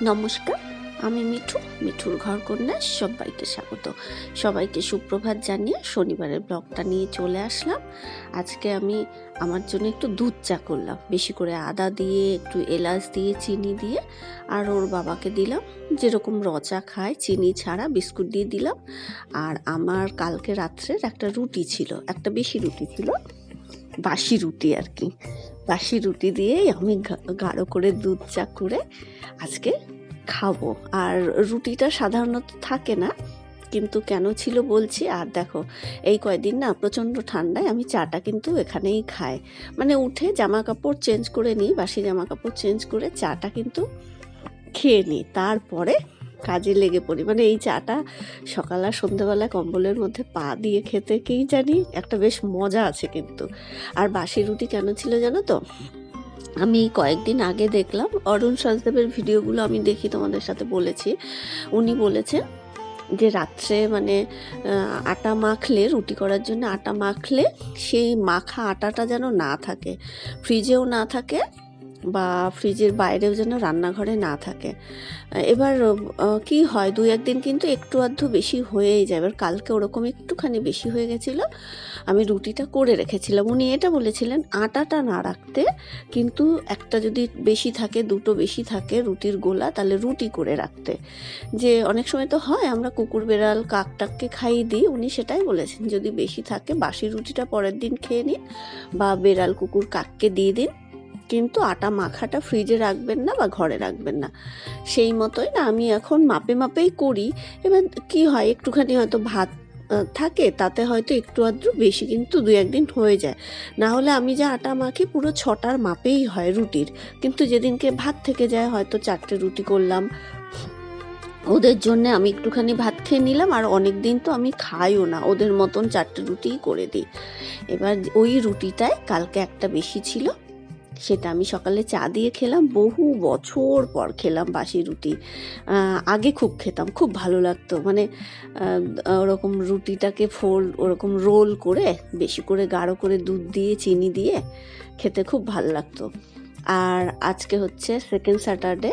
নমস্কার, আমি মিঠুর ঘর কন্যা সবাইকে স্বাগত। সবাইকে সুপ্রভাত জানিয়ে শনিবারের ব্লগটা নিয়ে চলে আসলাম। আজকে আমি আমার জন্য একটু দুধ চা করলাম, বেশি করে আদা দিয়ে, একটু এলাচ দিয়ে, চিনি দিয়ে, আর ওর বাবাকে দিলাম যেরকম র চা খায় চিনি ছাড়া, বিস্কুট দিয়ে দিলাম। আর আমার কালকে রাত্রের একটা রুটি ছিল, একটা বেশি রুটি ছিল, বাসি রুটি আর কি। বাসি রুটি দিয়েই আমি গাঢ় করে দুধ চা করে আজকে খাবো। আর রুটিটা সাধারণত থাকে না, কিন্তু কেন ছিল বলছি। আর দেখো, এই কয়দিন না প্রচণ্ড ঠান্ডায় আমি চাটা কিন্তু এখানেই খাই, মানে উঠে জামা কাপড় চেঞ্জ করে নিই, বাসি জামা কাপড় চেঞ্জ করে চাটা কিন্তু খেয়ে নিই, তারপরে কাজে লেগে পড়ি। মানে এই চাটা সকাল আর সন্ধ্যেবেলা কম্বলের মধ্যে পা দিয়ে খেতে কেই জানি একটা বেশ মজা আছে কিন্তু। আর বাসি রুটি কেন ছিল জানো তো, আমি কয়েকদিন আগে দেখলাম অরুণ সচদেবের ভিডিওগুলো আমি দেখি, তোমাদের সাথে বলেছি। উনি বলেছেন যে রাত্রে মানে আটা মাখলে, রুটি করার জন্য আটা মাখলে সেই মাখা আটাটা যেন না থাকে, ফ্রিজেও না থাকে, বা ফ্রিজের বাইরেও যেন রান্নাঘরে না থাকে। এবার কি হয়, দু একদিন কিন্তু একটু আধটু বেশি হয়েই যায়। এবার কালকে ওরকম একটুখানি বেশি হয়ে গেছিলো, আমি রুটিটা করে রেখেছিলাম। উনি এটা বলেছিলেন আটাটা না রাখতে, কিন্তু একটা যদি বেশি থাকে, দুটো বেশি থাকে রুটির গোলা, তাহলে রুটি করে রাখতে। যে অনেক সময় তো হয় আমরা কুকুর বেড়াল কাক টাককে খাইয়ে দিই, উনি সেটাই বলেছেন যদি বেশি থাকে বাসি রুটিটা পরের দিন খেয়ে নিন, বা বেড়াল কুকুর কাককে দিয়ে দিন, কিন্তু আটা মাখাটা ফ্রিজে রাখবেন না বা ঘরে রাখবেন না। সেই মতোই না আমি এখন মাপে মাপেই করি। এবার কি হয়, একটুখানি হয়তো ভাত থাকে, তাতে হয়তো একটু আধটু বেশি কিন্তু দু একদিন হয়ে যায়। না হলে আমি যা আটা মাখি পুরো 6টার মাপেই হয় রুটির। কিন্তু যেদিনকে ভাত থেকে যায়, হয়তো 4টে রুটি করলাম, ওদের জন্যে আমি একটুখানি ভাত খেয়ে নিলাম, আর অনেক দিন তো আমি খাইও না, ওদের মতন 4টে রুটিই করে দিই। এবার ওই রুটিটায় কালকে একটা বেশি ছিল, সেটা আমি সকালে চা দিয়ে খেলাম। বহু বছর পর খেলাম বাসি রুটি। আগে খুব খেতাম, খুব ভালো লাগতো। মানে ওরকম রুটিটাকে ওরকম রোল করে বেশি করে গাঢ় করে দুধ দিয়ে চিনি দিয়ে খেতে খুব ভালো লাগতো। আর আজকে হচ্ছে সেকেন্ড স্যাটারডে,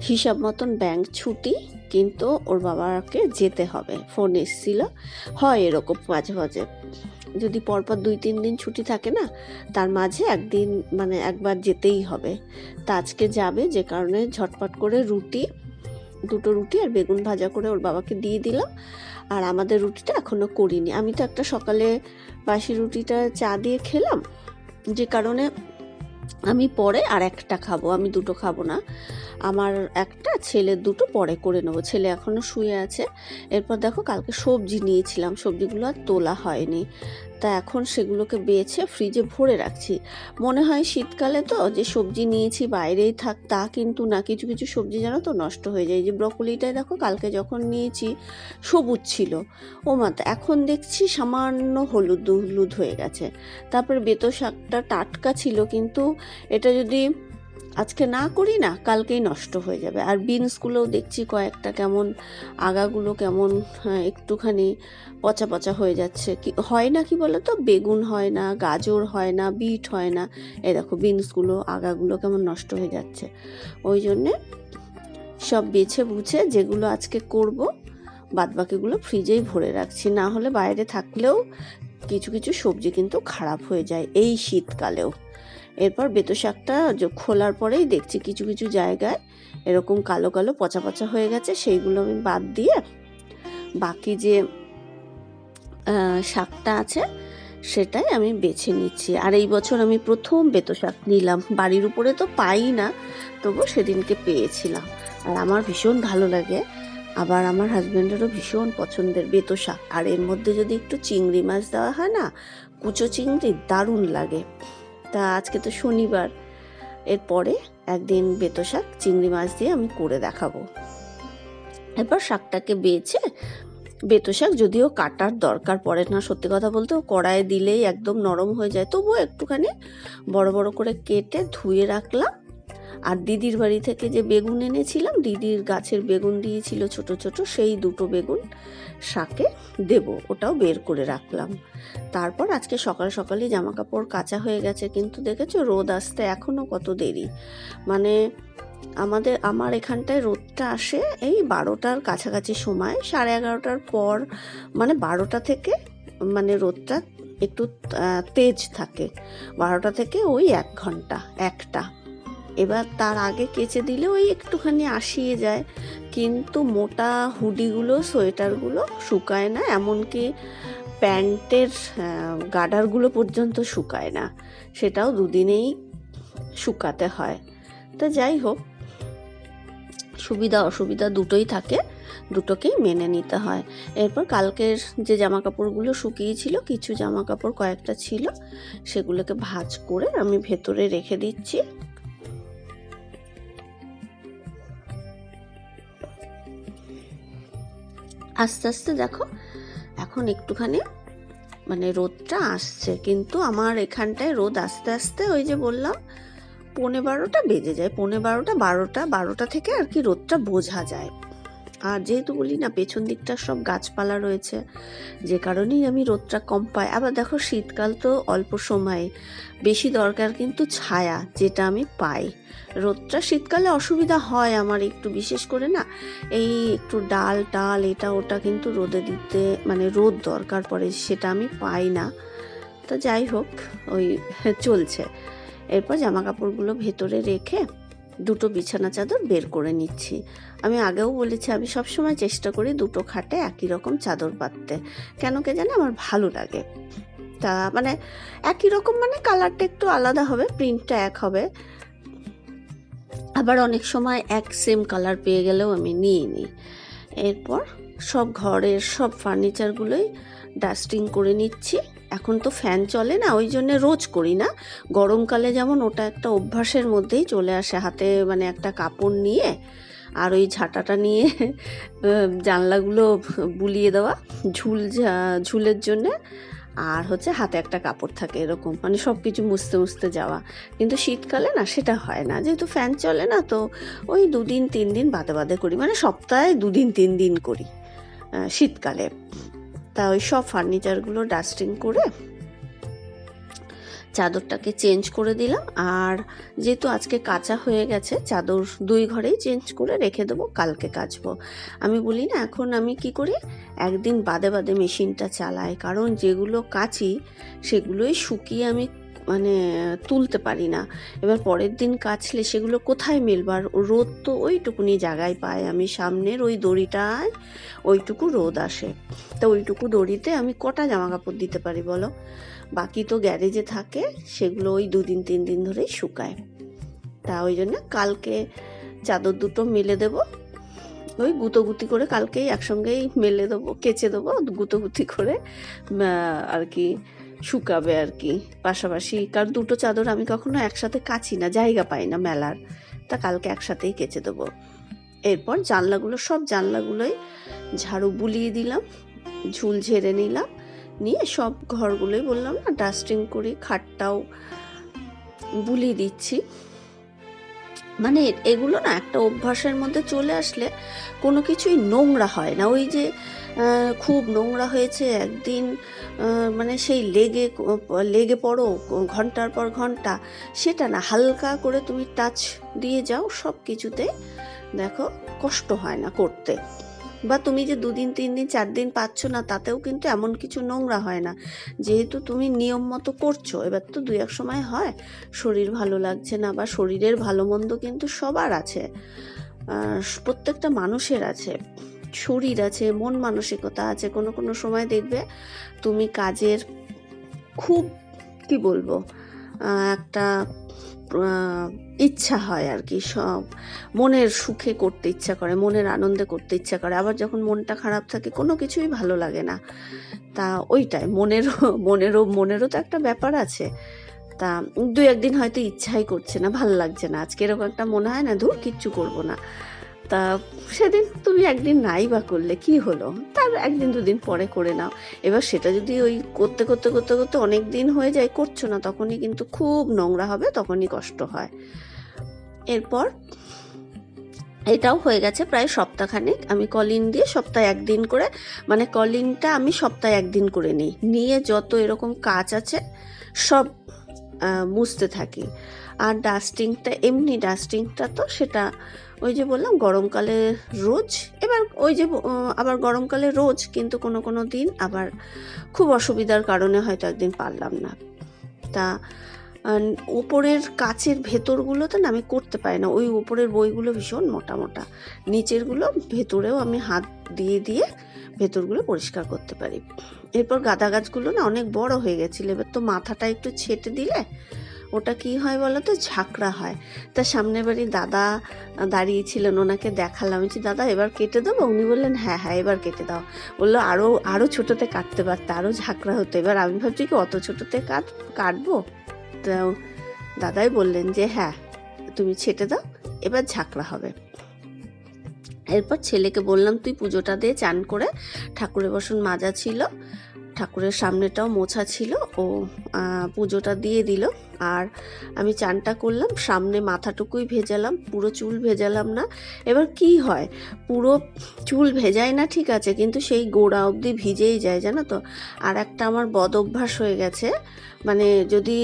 হিসাব মতন ব্যাংক ছুটি, কিন্তু ওর বাবাকে যেতে হবে। ফোন এসেছিল, হয় এরকম মাঝে মাঝে, যদি পরপর 2-3 দিন ছুটি থাকে না, তার মাঝে একদিন মানে একবার যেতেই হবে। তা আজকে যাবে, যে কারণে ঝটপট করে দুটো রুটি আর বেগুন ভাজা করে ওর বাবাকে দিয়ে দিলাম। আর আমাদের রুটিটা এখনও করিনি। আমি তো একটা সকালে বাসি রুটিটা চা দিয়ে খেলাম, যে কারণে আমি পরে আর একটা খাবো, আমি দুটো খাবো না। আমার একটা, ছেলের দুটো পরে করে নেবো। ছেলে এখনও শুয়ে আছে। এরপর দেখো, কালকে সবজি নিয়েছিলাম, সবজিগুলো আর তোলা হয়নি, তা এখন সেগুলোকে বেছে ফ্রিজে ভরে রাখছি। মনে হয় শীতকালে তো যে সবজি নিয়েছি বাইরেই থাক, তা কিন্তু না। কিছু কিছু সবজি জানো তো নষ্ট হয়ে যায়। যে ব্রকলিটাই দেখো, কালকে যখন নিয়েছি সবুজ ছিল, ও মাতা এখন দেখছি সামান্য হলুদ হলুদ হয়ে গেছে। তারপরে বেতো শাকটা টাটকা ছিল, কিন্তু এটা যদি আজকে না করি না, কালকেই নষ্ট হয়ে যাবে। আর বিনসগুলোও দেখছি কয়েকটা কেমন, আগাগুলো কেমন একটুখানি পচা পচা হয়ে যাচ্ছে। কি হয় না, কি বলো তো, বেগুন হয় না, গাজর হয় না, বিট হয় না, এই দেখো বিনসগুলো আগাগুলো কেমন নষ্ট হয়ে যাচ্ছে। ওই জন্যে সব বেছে বুঝে যেগুলো আজকে করব, বাদবাকিগুলো ফ্রিজেই ভরে রাখছি। না হলে বাইরে থাকলেও কিছু কিছু সবজি কিন্তু খারাপ হয়ে যায় এই শীতকালেও। এরপর বেতো শাকটা খোলার পরেই দেখছি কিছু কিছু জায়গায় এরকম কালো কালো পচা পচা হয়ে গেছে, সেইগুলো আমি বাদ দিয়ে বাকি যে শাকটা আছে সেটাই আমি বেছে নিচ্ছি। আর এই বছর আমি প্রথম বেতো শাক নিলাম, বাড়ির উপরে তো পাই না, তবু সেদিনকে পেয়েছিলাম। আর আমার ভীষণ ভালো লাগে, আবার আমার হাজব্যান্ডেরও ভীষণ পছন্দের বেতো শাক। আর এর মধ্যে যদি একটু চিংড়ি মাছ দেওয়া হয় না, কুচো চিংড়ি, দারুণ লাগে। তা আজকে তো শনিবার, এরপরে একদিন বেতো শাক চিংড়ি মাছ দিয়ে আমি করে দেখাবো। এরপর শাকটাকে বেছে, বেতো শাক যদিও কাটার দরকার পড়ে না, সত্যি কথা বলতে কড়াইয়ে দিলেই একদম নরম হয়ে যায়, তবুও একটুখানি বড় বড় করে কেটে ধুয়ে রাখলাম। আর দিদির বাড়ি থেকে যে বেগুন এনেছিলাম, দিদির গাছের বেগুন দিয়েছিল ছোট ছোট, সেই দুটো বেগুন শাকে দেব, ওটাও বের করে রাখলাম। তারপর আজকে সকাল সকালই জামা কাপড় কাচা হয়ে গেছে, কিন্তু দেখেছো রোদ আসতে এখনও কত দেরি। মানে আমার এখানটায় রোদটা আসে এই 12টার কাছাকাছি সময়, 11:30টার পর, মানে 12টা থেকে মানে রোদটা একটু তেজ থাকে, 12টা থেকে ওই 1 ঘন্টা 1টা। এবার তার আগে কেচে দিলে ওই একটুখানি আসিয়ে যায়, কিন্তু মোটা হুডিগুলো সোয়েটারগুলো শুকায় না, এমনকি প্যান্টের গার্ডারগুলো পর্যন্ত শুকায় না, সেটাও দুদিনেই শুকাতে হয়। তা যাই হোক, সুবিধা অসুবিধা দুটোই থাকে, দুটোকেই মেনে নিতে হয়। এরপর কালকের যে জামা কাপড়গুলো শুকিয়েছিল, কিছু জামা কাপড় কয়েকটা ছিল, সেগুলোকে ভাঁজ করে আমি ভেতরে রেখে দিচ্ছি। আস্তে আস্তে দেখো এখন একটুখানি মানে রোদটা আসছে, কিন্তু আমার এখানটায় রোদ আস্তে আস্তে ওই যে বললাম 11:30টা বেজে যায়, 11:30, 12টা থেকে আর কি রোদটা বোঝা যায়। আর যেহেতু বলি না পেছন দিকটা সব গাছপালা রয়েছে, যে কারণেই আমি রোদটা কম পাই। আবার দেখো শীতকাল তো অল্প সময়, বেশি দরকার কিন্তু ছায়া, যেটা আমি পাই। রোদটা শীতকালে অসুবিধা হয় আমার একটু, বিশেষ করে না এই একটু ডাল টাল এটা ওটা কিন্তু রোদে দিতে মানে রোদ দরকার পড়ে, সেটা আমি পাই না। তা যাই হোক, ওই চলছে। এরপর জামা কাপড়গুলো ভেতরে রেখে দুটো বিছানা চাদর বের করে নিচ্ছি। আমি আগেও বলেছি আমি সবসময় চেষ্টা করি দুটো খাটে একই রকম চাদর পাততে, কেন কে জানে আমার ভালো লাগে। তা মানে একই রকম মানে কালারটা একটু আলাদা হবে, প্রিন্টটা এক হবে, আবার অনেক সময় এক সেম কালার পেয়ে গেলেও আমি নিয়ে নিই। এরপর সব ঘরের সব ফার্নিচারগুলোই ডাস্টিং করে নিচ্ছি। এখন তো ফ্যান চলে না, ওই জন্য রোজ করি না, গরমকালে যেমন ওটা একটা অভ্যাসের মধ্যেই চলে আসে, হাতে মানে একটা কাপড় নিয়ে আর ওই ঝাঁটাটা নিয়ে জানলাগুলো বুলিয়ে দেওয়া ঝুলের জন্যে, আর হচ্ছে হাতে একটা কাপড় থাকে এরকম, মানে সব কিছু মুছতে মুছতে যাওয়া। কিন্তু শীতকালে না সেটা হয় না, যেহেতু ফ্যান চলে না, তো ওই 2-3 দিন বাদে বাদে করি, মানে সপ্তাহে 2-3 দিন করি শীতকালে। তা ওই সব ফার্নিচারগুলো ডাস্টিং করে চাদরটাকে চেঞ্জ করে দিলাম। আর যেহেতু আজকে কাচা হয়ে গেছে, চাদর 2 ঘরেই চেঞ্জ করে রেখে দেবো, কালকে কাচবো। আমি বলি না এখন আমি কি করি, একদিন বাদে বাদে মেশিনটা চালাই, কারণ যেগুলো কাচি সেগুলোই শুকিয়ে আমি মানে তুলতে পারি না। এবার পরের দিন কাচলে সেগুলো কোথায় মেলবার, রোদ তো ওইটুকুনি জায়গায় পাই আমি, সামনের ওই দড়িটায় ওইটুকু রোদ আসে, তা ওইটুকু দড়িতে আমি কটা জামা কাপড় দিতে পারি বলো, বাকি তো গ্যারেজে থাকে, সেগুলো ওই 2-3 দিন ধরেই শুকায়। তা ওই জন্য কালকে চাদর দুটো মেলে দেবো, ওই গুঁতোগুতি করে কালকেই একসঙ্গেই মেলে দেবো, কেচে দেবো, গুঁতোগুতি করে আর কি শুকাবে আর কি পাশাপাশি, কারণ দুটো চাদর আমি কখনো একসাথে কাচি না, জায়গা পাই না মেলার, তা কালকে একসাথেই কেচে দেবো। এরপর সব জানলাগুলোই ঝাড়ু বুলিয়ে দিলাম, ঝুল ঝেড়ে নিলাম, নিয়ে সব ঘরগুলোই বললাম না ডাস্টিং করি, খাটটাও বুলিয়ে দিচ্ছি। মানে এগুলো না একটা অভ্যাসের মধ্যে চলে আসলে কোনো কিছুই নোংরা হয় না। ওই যে খুব নোংরা হয়েছে একদিন, মানে সেই লেগে পড়ো ঘন্টার পর ঘন্টা, সেটা না, হালকা করে তুমি টাচ দিয়ে যাও, সব কিছুতে দেখো কষ্ট হয় না করতে। বা তুমি যে 2-3 দিন 4 দিন পাচ্ছ না, তাতেও কিন্তু এমন কিছু নোংরা হয় না, যেহেতু তুমি নিয়ম মতো করছো। এবার তো 2-1 সময় হয় শরীর ভালো লাগছে না, বা শরীরের ভালো মন্দ কিন্তু সবার আছে, প্রত্যেকটা মানুষের আছে, শরীর আছে, মন মানসিকতা আছে। কোনো কোনো সময় দেখবে তুমি কাজের খুব কি বলবো একটা ইচ্ছা হয় আর কি, সব মনের সুখে করতে ইচ্ছা করে, মনের আনন্দে করতে ইচ্ছা করে, আবার যখন মনটা খারাপ থাকে কোনো কিছুই ভালো লাগে না। তা ওইটাই মনেরও তো একটা ব্যাপার আছে। তা 2-1 দিন হয়তো ইচ্ছাই করছে না, ভালো লাগছে না, আজকে এরকম একটা মনে হয় না ধুর কিচ্ছু করবো না, তা সেদিন তুমি একদিন নাই বা করলে কি হলো, তার 1-2 দিন পরে করে নাও। এবার সেটা যদি ওই করতে করতে করতে করতে অনেক দিন হয়ে যায় করছো না, তখনই কিন্তু খুব নোংরা হবে, তখনই কষ্ট হয়। এরপর এটাও হয়ে গেছে প্রায় সপ্তাহখানেক, আমি কলিন দিয়ে সপ্তাহে 1 দিন করে, মানে কলিনটা আমি সপ্তাহে 1 দিন করে নিয়ে যত এরকম কাজ আছে সব মুছতে থাকি। আর ডাস্টিংটা, এমনি ডাস্টিংটা তো সেটা ওই যে বললাম গরমকালে রোজ, এবার ওই যে আবার গরমকালে রোজ, কিন্তু কোনো কোনো দিন আবার খুব অসুবিধার কারণে হয়তো একদিন পারলাম না। তা উপরের কাচের ভেতরগুলোতে না আমি করতে পারি না, ওই উপরের বইগুলো ভীষণ মোটা মোটা, নিচেরগুলো ভেতরেও আমি হাত দিয়ে দিয়ে ভেতরগুলো পরিষ্কার করতে পারি। এরপর গাঁদা গাছগুলো না অনেক বড় হয়ে গেছিলো, এবার তো মাথাটা একটু ছেটে দিলে ওটা কি হয় বলো তো, ঝাঁকড়া হয়। তা সামনের বাড়ির দাদা দাঁড়িয়েছিলেন, ওনাকে দেখালাম, বলছি দাদা এবার কেটে দেবো? উনি বললেন হ্যাঁ হ্যাঁ এবার কেটে দাও। বললো আরও ছোটোতে কাটতে পারতে, আরও ঝাঁকড়া হতো। এবার আমি ভাবছি কি অত ছোটোতে কাটবো? তো দাদাই বললেন যে হ্যাঁ তুমি ছেটে দাও, এবার ঝাঁকড়া হবে। এরপর ছেলেকে বললাম তুই পুজোটা দিয়ে চান করে, ঠাকুরের বাসন মাজা ছিল, ঠাকুরের সামনেটাও মোছা ছিল, ও পুজোটা দিয়ে দিল। আর আমি চানটা করলাম, সামনে মাথাটুকুই ভেজালাম, পুরো চুল ভেজালাম না। এবার কি হয়, পুরো চুল ভেজাই না ঠিক আছে, কিন্তু সেই গোড়া অবধি ভিজেই যায় জানো তো। আর একটা আমার বদ অভ্যাস হয়ে গেছে, মানে যদি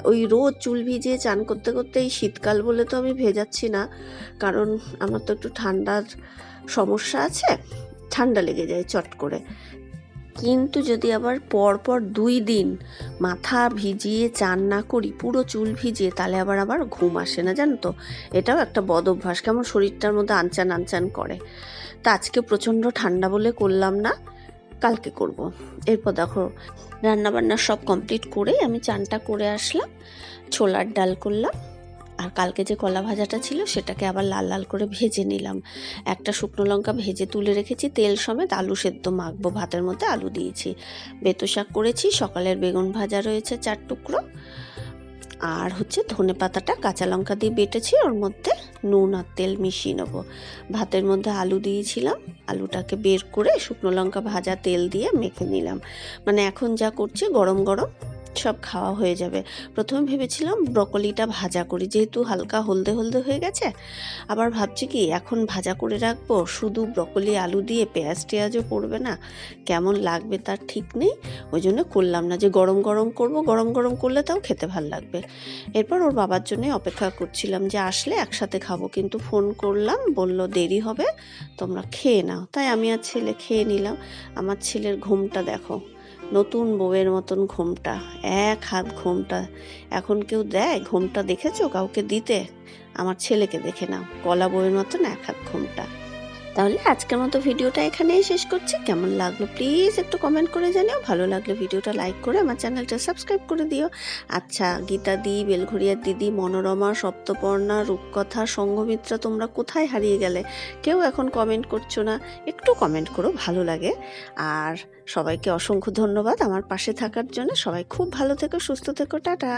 ওই রোজ চুল ভিজিয়ে চান করতে করতে, এই শীতকাল বলে তো আমি ভেজাচ্ছি না, কারণ আমার তো একটু ঠান্ডার সমস্যা আছে, ঠান্ডা লেগে যায় চট করে। কিন্তু যদি আবার পরপর 2 দিন মাথা ভিজিয়ে চান না করি, পুরো চুল ভিজিয়ে, তাহলে আবার ঘুম আসে না জানো তো। এটাও একটা বদ অভ্যাস, কেমন শরীরটার মধ্যে আনচান আনচান করে। তা আজকে প্রচণ্ড ঠান্ডা বলে করলাম না, কালকে করব। এরপর দেখো রান্নাবান্না সব কমপ্লিট করে আমি চানটা করে আসলাম, ছোলার ডাল করলাম, আর কালকে যে কলা ভাজাটা ছিল সেটাকে আবার লাল লাল করে ভেজে নিলাম। একটা শুকনো লঙ্কা ভেজে তুলে রেখেছি, তেল সমেত আলু সেদ্ধ মাখবো, ভাতের মধ্যে আলু দিয়েছি। বেতো শাক করেছি, সকালের বেগুন ভাজা রয়েছে 4 টুকরো, আর হচ্ছে ধনে পাতাটা কাঁচা লঙ্কা দিয়ে বেটেছি, ওর মধ্যে নুন আর তেল মিশিয়ে নেবো। ভাতের মধ্যে আলু দিয়েছিলাম, আলুটাকে বের করে শুকনো লঙ্কা ভাজা তেল দিয়ে মেখে নিলাম। মানে এখন যা করছি গরম গরম সব খাওয়া হয়ে যাবে। প্রথমে ভেবেছিলাম ব্রকলিটা ভাজা করি, যেহেতু হালকা হলদে হলদে হয়ে গেছে, আবার ভাবছি কি এখন ভাজা করে রাখবো, শুধু ব্রকলি আলু দিয়ে পেঁয়াজ টেয়াজও পড়বে না, কেমন লাগবে তার ঠিক নেই। ওই জন্য করলাম না, যে গরম গরম করব, গরম গরম করলে তাও খেতে ভাল লাগবে। এরপর ওর বাবার জন্য অপেক্ষা করছিলাম যে আসলে একসাথে খাবো, কিন্তু ফোন করলাম, বলল দেরি হবে, তোমরা খেয়ে নাও। তাই আমি আর ছেলে খেয়ে নিলাম। আমার ছেলের ঘুমটা দেখো, নতুন বউয়ের মতন ঘুমটা, 1 হাত ঘুমটা। এখন কেউ দেয় ঘুমটা, দেখেছো কাউকে দিতে? আমার ছেলেকে দেখে নাও, কলা বউয়ের মতন 1 হাত ঘুমটা। তাহলে আজকের মতো ভিডিওটা এখানেই শেষ করছি। কেমন লাগলো প্লিজ একটু কমেন্ট করে জানিও, ভালো লাগলে ভিডিওটা লাইক করে আমার চ্যানেলটা সাবস্ক্রাইব করে দিও। আচ্ছা, গীতাদি, বেলঘরিয়ার দিদি, মনোরমা, সপ্তপর্ণা, রূপকথা, সঙ্ঘমিত্রা, তোমরা কোথায় হারিয়ে গেলে? কেউ এখন কমেন্ট করছো না, একটু কমেন্ট করো, ভালো লাগে। আর সবাইকে অসংখ্য ধন্যবাদ আমার পাশে থাকার জন্য। সবাই খুব ভালো থেকো, সুস্থ থেকো, টাটা।